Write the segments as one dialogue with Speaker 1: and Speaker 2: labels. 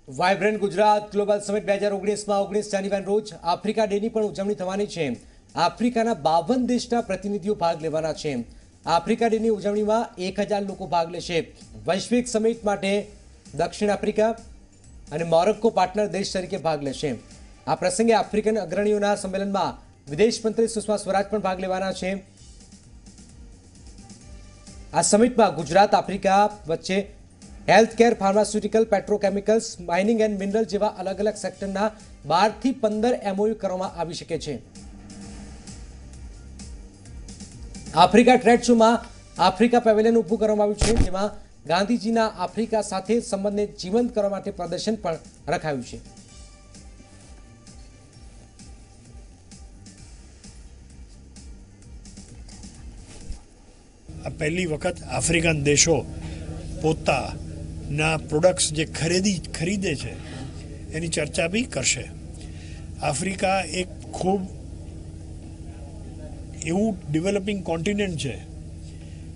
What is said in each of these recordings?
Speaker 1: Vibrant Gujarat global summit 2019માં 19 જાન્યુઆરી રોજ Africa ડેની પણ ઉજવણી થવાની છે। આફ્રિકાના 52 દેશના પ્રતિનિધિઓ ભાગ લેવાના છે। આફ્રિકા ડેની ઉજવણીમાં 1000 લોકો ભાગ લેશે। વૈશ્વિક સમિટ માટે દક્ષિણ આફ્રિકા અને મોરોક્કો પાર્ટનર દેશ તરીકે ભાગ લેશે। આ પ્રસંગે આફ્રિકન અગ્રણીઓના સંમેલનમાં વિદેશ મંત્રી સુષ્મા સ્વરાજ પણ ભાગ લેવાના છે। આ સમિટમાં ગુજરાત આફ્રિકા વચ્ચે हेल्थ केर, pharmaceutical, petrochemicals, mining and mineral जेवा अलग अलग सेक्टरना 12 થી 15 एमओयू કરવામાં આવી શકે છે। આફ્રિકા ટ્રેડ શોમાં આફ્રિકા પેવેલિયન ઊભું કરવામાં આવ્યું છે, જેમાં ગાંધીજીના આફ્રિકા સાથે સંબંધને જીવંત કરવા માટે પ્રદર્શન પણ રખાયું છે।
Speaker 2: આ પહેલી વખત આફ્રિકન દેશો પોતાના પ્રોડક્ટ્સ જે ખરીદે છે એની ચર્ચા બી કરશે। આફ્રિકા એક ખૂબ એવું ડેવલપિંગ કોન્ટિનેન્ટ છે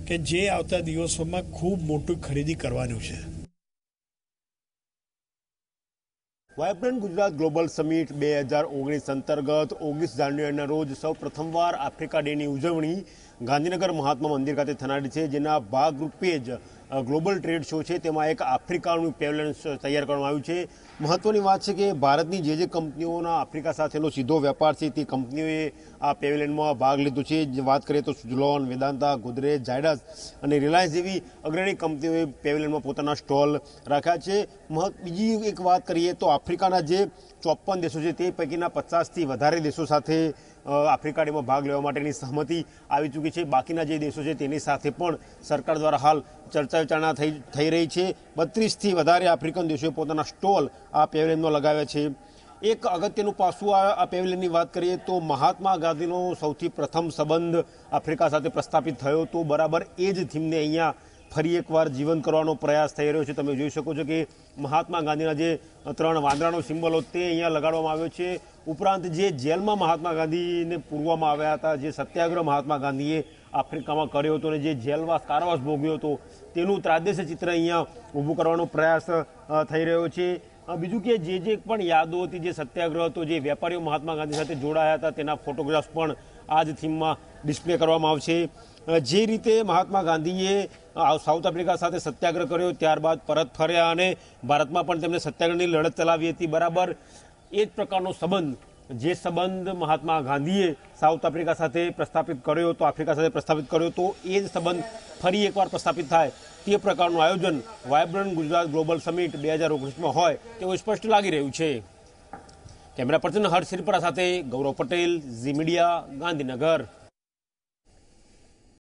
Speaker 2: કે જે આવતા દિવસોમાં ખૂબ મોટી ખરીદી કરવાનું છે।
Speaker 3: વાઇબ્રન્ટ ગુજરાત ગ્લોબલ સમિટ 2019 અંતર્ગત 19 જાન્યુઆરીના રોજ સૌ પ્રથમવાર આફ્રિકા ડેની ઉજવણી ગાંધીનગર મહાત્મા મંદિર ખાતે થનારી છે, જેના ભાગરૂપે જ ગ્લોબલ ટ્રેડ શો છે તેમાં એક આફ્રિકાનું પેવેલિયન તૈયાર કરવામાં આવ્યું છે। મહત્વની વાત છે કે ભારતની જે કંપનીઓના આફ્રિકા સાથેનો સીધો વેપાર છે તે કંપનીઓએ આ પેવેલિયનમાં ભાગ લીધો છે। વાત કરીએ તો સુઝલોન, વેદાંતા, ગોદરેજ, ઝાયડસ અને રિલાયન્સ જેવી અગ્રણી કંપનીઓએ પેવેલિયનમાં પોતાના સ્ટોલ રાખ્યા છે। બીજી એક વાત કરીએ તો આફ્રિકાના જે 54 દેશો છે તે પૈકીના 50થી વધારે દેશો સાથે આફ્રિકા ડેમાં ભાગ લેવા માટેની સહમતિ આવી ચૂકી છે। બાકીના જે દેશો છે તેની સાથે પણ સરકાર દ્વારા હાલ ચર્ચા વિચારણા થઈ રહી છે। 32થી વધારે આફ્રિકન દેશોએ પોતાના સ્ટોલ આ પેવેલિયનમાં લગાવ્યા છે। એક અગત્યનું પાસું આ પેવેલિયનની વાત કરીએ તો મહાત્મા ગાંધીનો સૌથી પ્રથમ સંબંધ આફ્રિકા સાથે પ્રસ્થાપિત થયો તો બરાબર એ જ થીમને અહીંયા ફરી એકવાર જીવંત કરવાનો પ્રયાસ થઈ રહ્યો છે। તમે જોઈ શકો છો કે મહાત્મા ગાંધીના જે 3 વાંદરાનો સિમ્બોલ તે અહીંયા લગાડવામાં આવ્યો છે। ઉપરાંત જે જેલમાં મહાત્મા ગાંધીને પૂરવામાં આવ્યા હતા, જે સત્યાગ્રહ મહાત્મા ગાંધીએ આફ્રિકામાં કર્યો હતો અને જે જેલવાસ કારાવાસ ભોગ્યો હતો તેનું ત્રાદશ્ય ચિત્ર અહીંયા ઊભું કરવાનો પ્રયાસ થઈ રહ્યો છે। બીજું કે જે પણ યાદો હતી, જે સત્યાગ્રહ હતો, જે વેપારીઓ મહાત્મા ગાંધી સાથે જોડાયા હતા તેના ફોટોગ્રાફ્સ પણ આ જ થીમમાં ડિસ્પ્લે કરવામાં આવશે। જે રીતે મહાત્મા ગાંધીએ સાઉથ આફ્રિકા સાથે સત્યાગ્રહ કર્યો, ત્યારબાદ પરત ફર્યા અને ભારતમાં પણ તેમણે સત્યાગ્રહની લડત ચલાવી હતી, બરાબર એ જ પ્રકારનો સંબંધ, જે સંબંધ મહાત્મા ગાંધીએ સાઉથ આફ્રિકા સાથે પ્રસ્થાપિત કર્યો હતો, આફ્રિકા સાથે પ્રસ્થાપિત કર્યો તો એ જ સંબંધ ફરી એકવાર પ્રસ્થાપિત થાય તે પ્રકારનું આયોજન વાઇબ્રન્ટ ગુજરાત ગ્લોબલ સમિટ 2019માં હોય તેવું સ્પષ્ટ લાગી રહ્યું છે। કેમેરા પર્સન હર્ષ સિરપરા સાથે ગૌરવ પટેલ, ઝી મીડિયા, ગાંધીનગર।